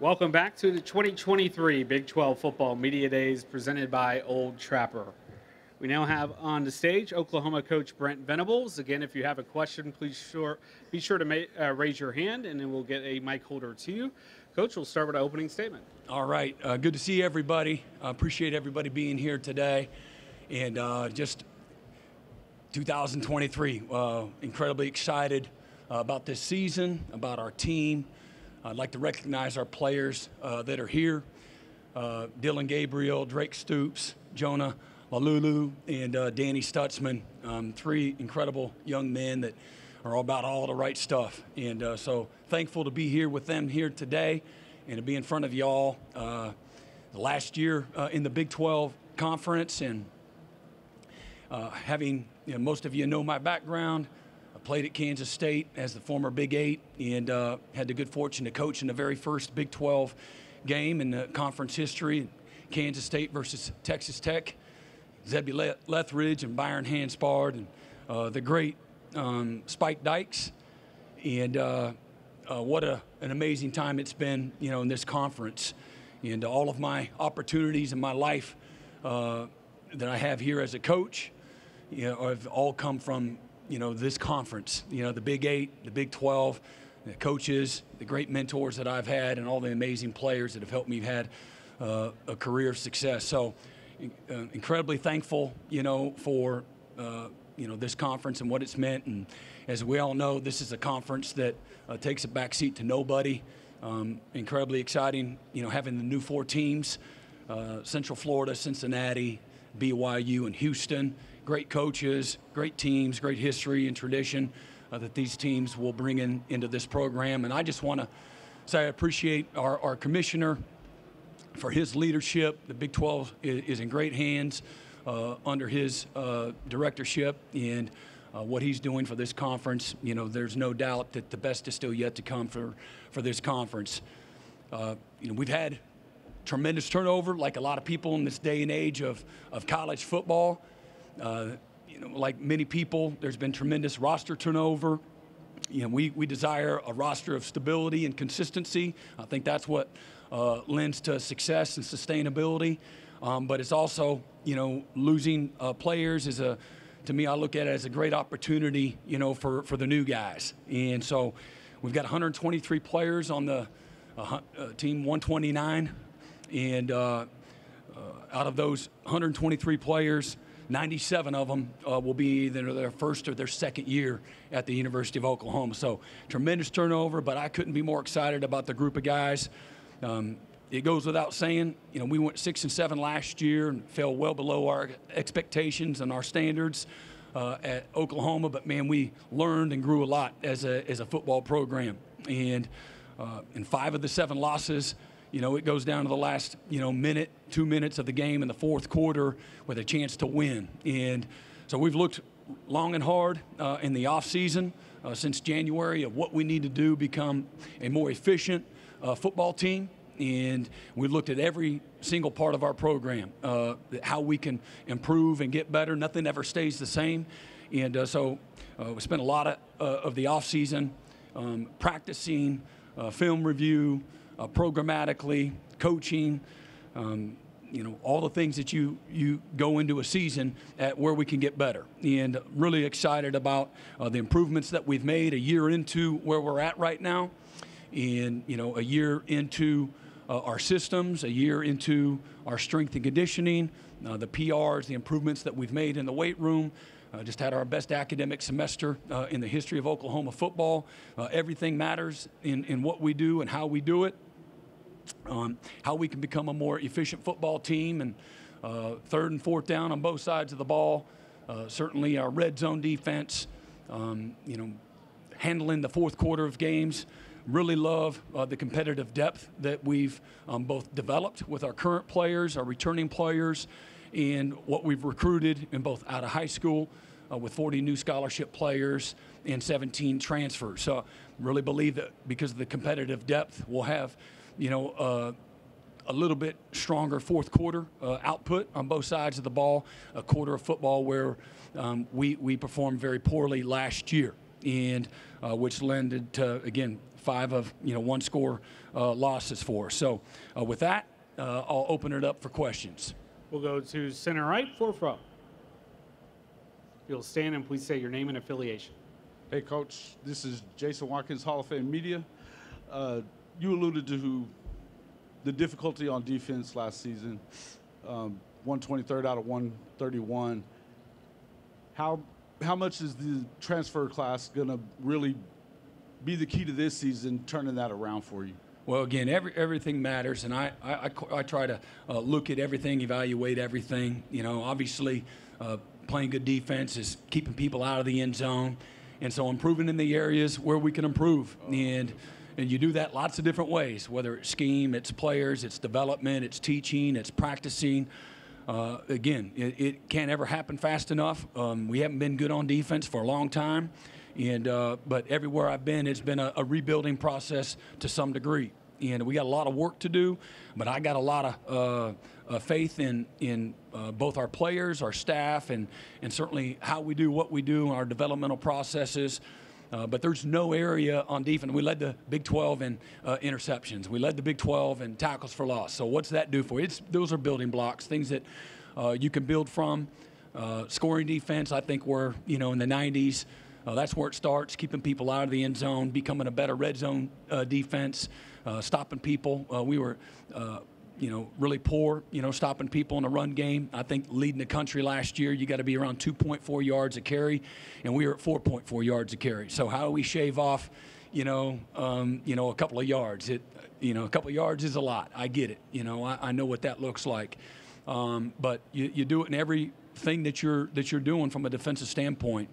Welcome back to the 2023 Big 12 Football Media Days presented by Old Trapper. We now have on the stage Oklahoma coach Brent Venables. Again, if you have a question, please be sure to raise your hand, and then we'll get a mic holder to you. Coach, we'll start with an opening statement. All right. Good to see everybody. I appreciate everybody being here today. And just 2023, incredibly excited about this season, about our team. I'd like to recognize our players that are here. Dylan Gabriel, Drake Stoops, Jonah Lalulu, and Danny Stutzman. Three incredible young men that are all about all the right stuff. And so thankful to be here with them here today and to be in front of y'all. The last year in the Big 12 Conference, and having, most of you know my background. I played at Kansas State as the former Big 8 and had the good fortune to coach in the very first Big 12 game in the conference history, Kansas State versus Texas Tech. Zebby Lethridge and Byron Hanspard and the great Spike Dykes. And what an amazing time it's been, in this conference. And all of my opportunities in my life that I have here as a coach, have all come from, this conference. The Big 8, the Big 12, the coaches, the great mentors that I've had, and all the amazing players that have helped me have a career of success. So incredibly thankful, for, this conference and what it's meant. And as we all know, this is a conference that takes a backseat to nobody. Incredibly exciting, having the new 4 teams, Central Florida, Cincinnati, BYU, and Houston. Great coaches, great teams, great history and tradition that these teams will bring into this program. And I just want to say I appreciate our commissioner for his leadership. The Big 12 is in great hands under his directorship, and what he's doing for this conference. There's no doubt that the best is still yet to come for this conference. We've had tremendous turnover, like a lot of people in this day and age of college football. Like many people, there's been tremendous roster turnover. We desire a roster of stability and consistency. I think that's what lends to success and sustainability. But it's also, losing players is to me, I look at it as a great opportunity, for the new guys. And so we've got 123 players on the team 129. And out of those 123 players, 97 of them will be either their first or their second year at the University of Oklahoma. So tremendous turnover, but I couldn't be more excited about the group of guys. It goes without saying, we went 6-7 last year and fell well below our expectations and our standards at Oklahoma. But man, we learned and grew a lot as a football program. And in 5 of the 7 losses, it goes down to the last, minute, 2 minutes of the game in the fourth quarter with a chance to win. And so we've looked long and hard in the offseason since January of what we need to do to become a more efficient football team. And we looked at every single part of our program, how we can improve and get better. Nothing ever stays the same. And so we spent a lot of the offseason practicing, film review, programmatically, coaching, all the things that you go into a season at where we can get better. And really excited about the improvements that we've made a year into where we're at right now. And, a year into our systems, a year into our strength and conditioning, the PRs, the improvements that we've made in the weight room. Just had our best academic semester in the history of Oklahoma football. Everything matters in what we do and how we do it. How we can become a more efficient football team, and 3rd and 4th down on both sides of the ball. Certainly our red zone defense, handling the fourth quarter of games. Really love the competitive depth that we've both developed with our current players, our returning players, and what we've recruited in both out of high school with 40 new scholarship players and 17 transfers. So really believe that because of the competitive depth, we'll have, a little bit stronger fourth quarter output on both sides of the ball, a quarter of football where we performed very poorly last year. And which lended to, again, 5 of one-score losses for us. So with that, I'll open it up for questions. We'll go to center right, fourth row. If you'll stand and please say your name and affiliation. Hey, Coach, this is Jason Watkins, Hall of Fame Media. You alluded to the difficulty on defense last season, 123rd out of 131. How much is the transfer class going to really be the key to this season, turning that around for you? Well, again, everything matters, and I try to look at everything, evaluate everything. Obviously, playing good defense is keeping people out of the end zone, and so improving in the areas where we can improve. And you do that lots of different ways, whether it's scheme, it's players, it's development, it's teaching, it's practicing. Again, it can't ever happen fast enough. We haven't been good on defense for a long time. But everywhere I've been, it's been a rebuilding process to some degree. And we got a lot of work to do, but I got a lot of faith in both our players, our staff, and certainly how we do what we do in our developmental processes. But there's no area on defense. We led the Big 12 in interceptions. We led the Big 12 in tackles for loss. So what's that do for you? Those are building blocks, things that you can build from. Scoring defense, I think we're in the 90s. That's where it starts, keeping people out of the end zone, becoming a better red zone defense, stopping people. We were, really poor, stopping people in the run game. I think leading the country last year, you got to be around 2.4 yards a carry, and we were at 4.4 yards a carry. So how do we shave off, a couple of yards? A couple of yards is a lot. I get it. I know what that looks like. But you do it in everything that you're doing from a defensive standpoint,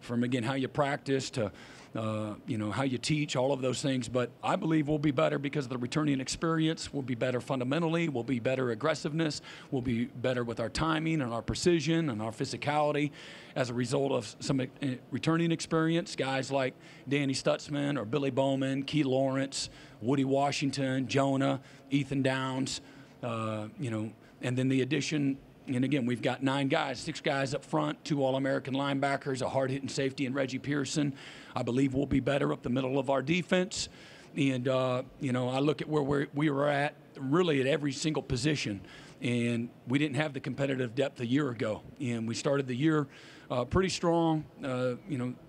from, again, how you practice to, how you teach, all of those things. But I believe we'll be better because of the returning experience. We'll be better fundamentally. We'll be better aggressiveness. We'll be better with our timing and our precision and our physicality as a result of some returning experience. Guys like Danny Stutzman or Billy Bowman, Key Lawrence, Woody Washington, Jonah, Ethan Downs, and then the addition. And again, we've got 6 guys up front, 2 All-American linebackers, a hard-hitting safety, and Reggie Pearson. I believe we'll be better up the middle of our defense. And, I look at where we were at, really at every single position. And we didn't have the competitive depth a year ago. And we started the year pretty strong, and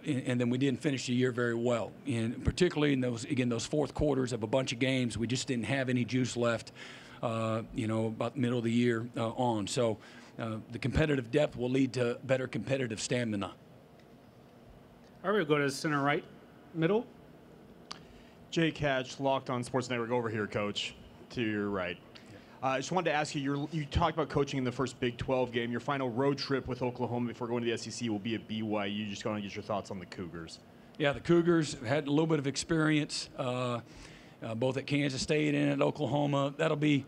then we didn't finish the year very well. And particularly in those fourth quarters of a bunch of games, we just didn't have any juice left. About the middle of the year on. So the competitive depth will lead to better competitive stamina. All right, we'll go to center right, middle. Jake Hatch, Locked On Sports Network over here, Coach, to your right. I just wanted to ask you, you talked about coaching in the first Big 12 game. Your final road trip with Oklahoma before going to the SEC will be at BYU. Just going to get your thoughts on the Cougars. Yeah, the Cougars had a little bit of experience. Both at Kansas State and at Oklahoma. That'll be,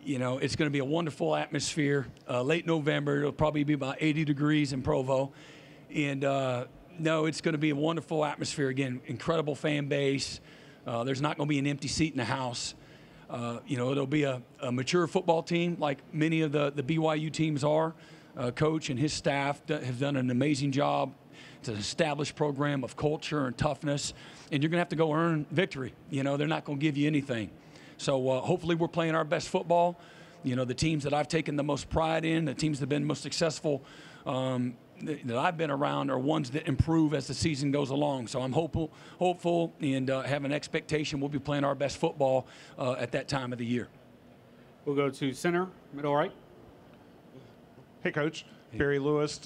it's going to be a wonderful atmosphere. Late November, it'll probably be about 80 degrees in Provo. And, it's going to be a wonderful atmosphere. Again, incredible fan base. There's not going to be an empty seat in the house. It'll be a mature football team like many of the BYU teams are. Coach and his staff have done an amazing job. It's an established program of culture and toughness, and you're going to have to go earn victory. They're not going to give you anything. So hopefully we're playing our best football. The teams that I've taken the most pride in, the teams that have been most successful that I've been around are ones that improve as the season goes along. So I'm hopeful and have an expectation we'll be playing our best football at that time of the year. We'll go to center, middle right. Hey, Coach. Barry Lewis,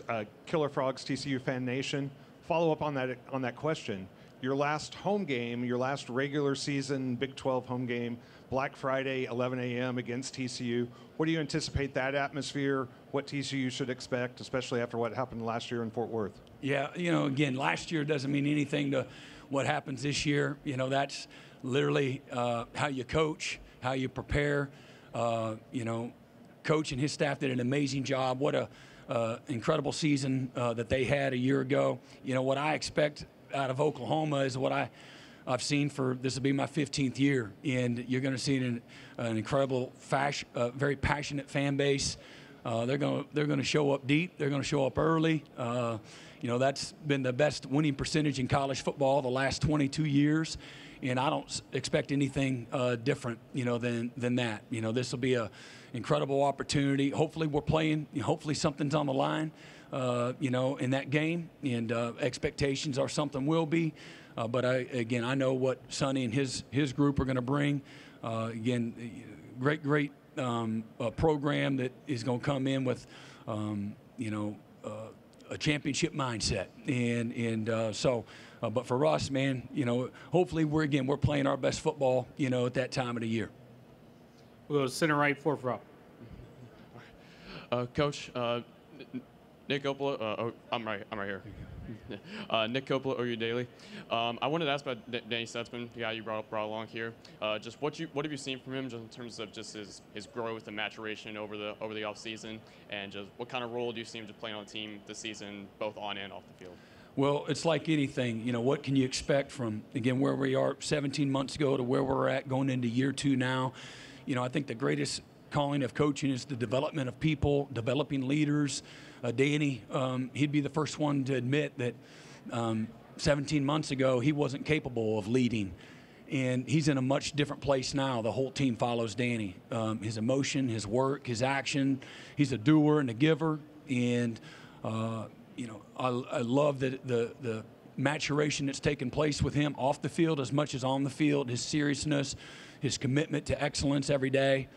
Killer Frogs, TCU Fan Nation. Follow up on that question. Your last home game, your last regular season Big 12 home game, Black Friday, 11 a.m. against TCU. What do you anticipate that atmosphere, what TCU should expect, especially after what happened last year in Fort Worth? Yeah, again, last year doesn't mean anything to what happens this year. That's literally how you coach, how you prepare. Coach and his staff did an amazing job. What a incredible season that they had a year ago. What I expect out of Oklahoma is what I've seen this will be my 15th year, and you're going to see an incredible, very passionate fan base. They're going to show up deep. They're going to show up early, that's been the best winning percentage in college football the last 22 years. And I don't expect anything different, than that. This will be an incredible opportunity. Hopefully we're playing, hopefully something's on the line, in that game. And expectations are something will be. But I know what Sonny and his group are going to bring. Great program that is going to come in with, a championship mindset. But for us, man, hopefully we're playing our best football, at that time of the year. We'll go center right, fourth row. Coach, Nick Coppola, I'm right here. Nick Coppola, OU Daily. I wanted to ask about Danny Stutzman, the guy you brought along here. Just what have you seen from him, just in terms of just his growth and maturation over the offseason, and just what kind of role do you see him to play on the team this season, both on and off the field? Well, it's like anything. What can you expect from, again, where we are 17 months ago to where we're at going into year 2 now? I think the greatest calling of coaching is the development of people, developing leaders. Danny, he'd be the first one to admit that 17 months ago he wasn't capable of leading. And he's in a much different place now. The whole team follows Danny. His emotion, his work, his action. He's a doer and a giver. And I love the maturation that's taken place with him off the field as much as on the field, his seriousness, his commitment to excellence every day.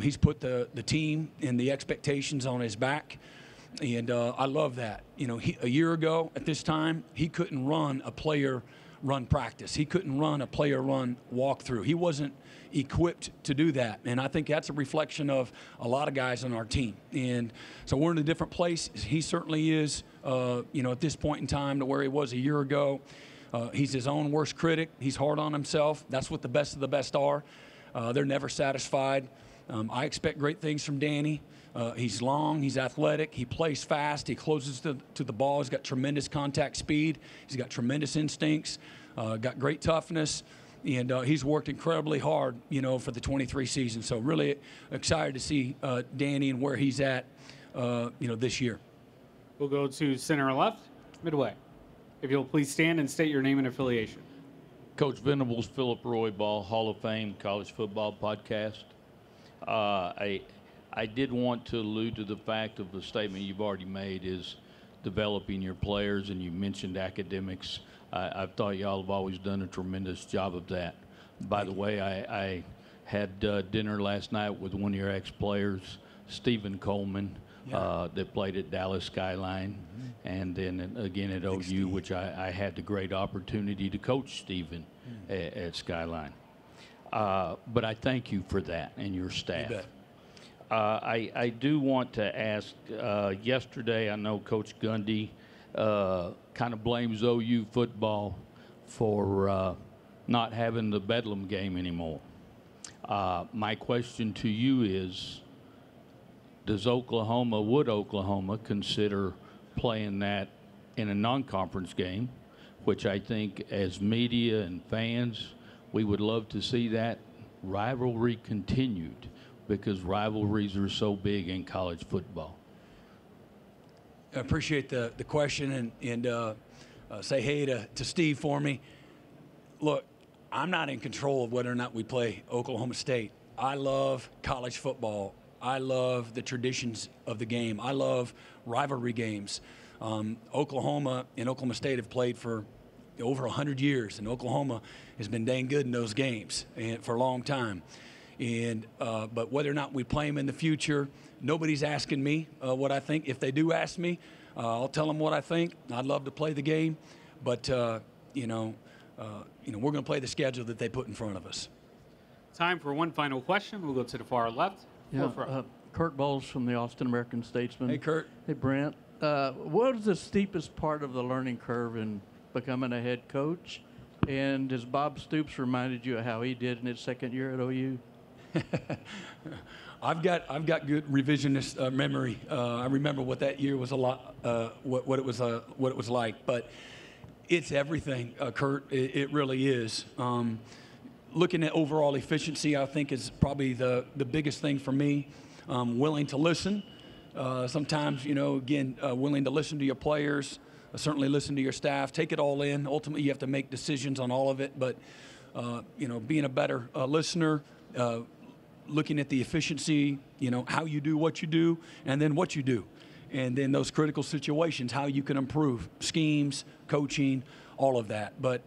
He's put the team and the expectations on his back, and I love that. A year ago at this time, he couldn't run a player run practice. He couldn't run a player run walkthrough. He wasn't equipped to do that, and I think that's a reflection of a lot of guys on our team. And so we're in a different place. He certainly is, at this point in time to where he was a year ago. He's his own worst critic. He's hard on himself. That's what the best of the best are. They're never satisfied. I expect great things from Danny. He's long, he's athletic, he plays fast, he closes to the ball, he's got tremendous contact speed, he's got tremendous instincts, got great toughness, and he's worked incredibly hard, for the 23 season. So really excited to see Danny and where he's at, this year. We'll go to center left, midway. If you'll please stand and state your name and affiliation. Coach Venables, Philip Roybal, Hall of Fame College Football Podcast. I did want to allude to the fact of the statement you've already made is developing your players, and you mentioned academics. I've thought y'all have always done a tremendous job of that. By the way, I had dinner last night with one of your ex-players, Stephen Coleman, that played at Dallas Skyline, and then again at OU, which I had the great opportunity to coach Stephen at Skyline. But I thank you for that and your staff. I do want to ask, yesterday I know Coach Gundy kind of blames OU football for not having the Bedlam game anymore. My question to you is, would Oklahoma consider playing that in a non-conference game, which I think as media and fans, we would love to see that rivalry continued, because rivalries are so big in college football. I appreciate the question, and say hey to Steve for me. Look, I'm not in control of whether or not we play Oklahoma State. I love college football. I love the traditions of the game. I love rivalry games. Oklahoma and Oklahoma State have played for over 100 years, and Oklahoma has been dang good in those games and for a long time. And but whether or not we play them in the future, nobody's asking me what I think. If they do ask me, I'll tell them what I think. I'd love to play the game, but we're going to play the schedule that they put in front of us. Time for one final question. We'll go to the far left. Kurt Bowles from the Austin American-Statesman. Hey, Kurt. Hey, Brent. What is the steepest part of the learning curve in becoming a head coach? And has Bob Stoops reminded you of how he did in his second year at OU? I've got good revisionist memory. I remember what that year was what it was like. But it's everything, Kurt. It really is. Looking at overall efficiency, I think is probably the biggest thing for me. Willing to listen. Sometimes, willing to listen to your players. certainly listen to your staff, take it all in. Ultimately, you have to make decisions on all of it, but being a better listener, looking at the efficiency, how you do what you do, and then what you do. And then those critical situations, how you can improve, schemes, coaching, all of that. But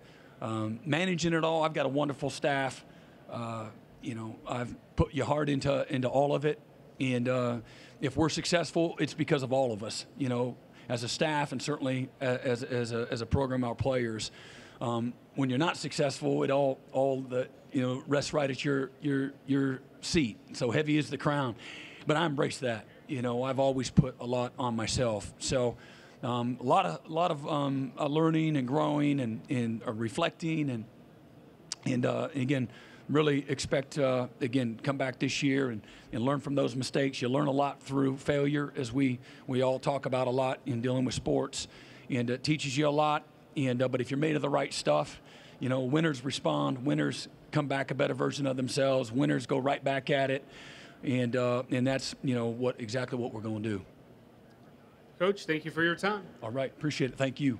managing it all, I've got a wonderful staff. I've put your heart into all of it. And if we're successful, it's because of all of us, as a staff and certainly as a program, our players. When you're not successful, it all the rests right at your seat. So heavy is the crown. But I embrace that. I've always put a lot on myself. So a lot of learning and growing and reflecting and again, really expect come back this year and learn from those mistakes. You learn a lot through failure, as we all talk about a lot in dealing with sports, and it teaches you a lot. And but if you're made of the right stuff, winners respond. Winners come back a better version of themselves. Winners go right back at it. And that's exactly what we're going to do. Coach, thank you for your time. All right, appreciate it. Thank you.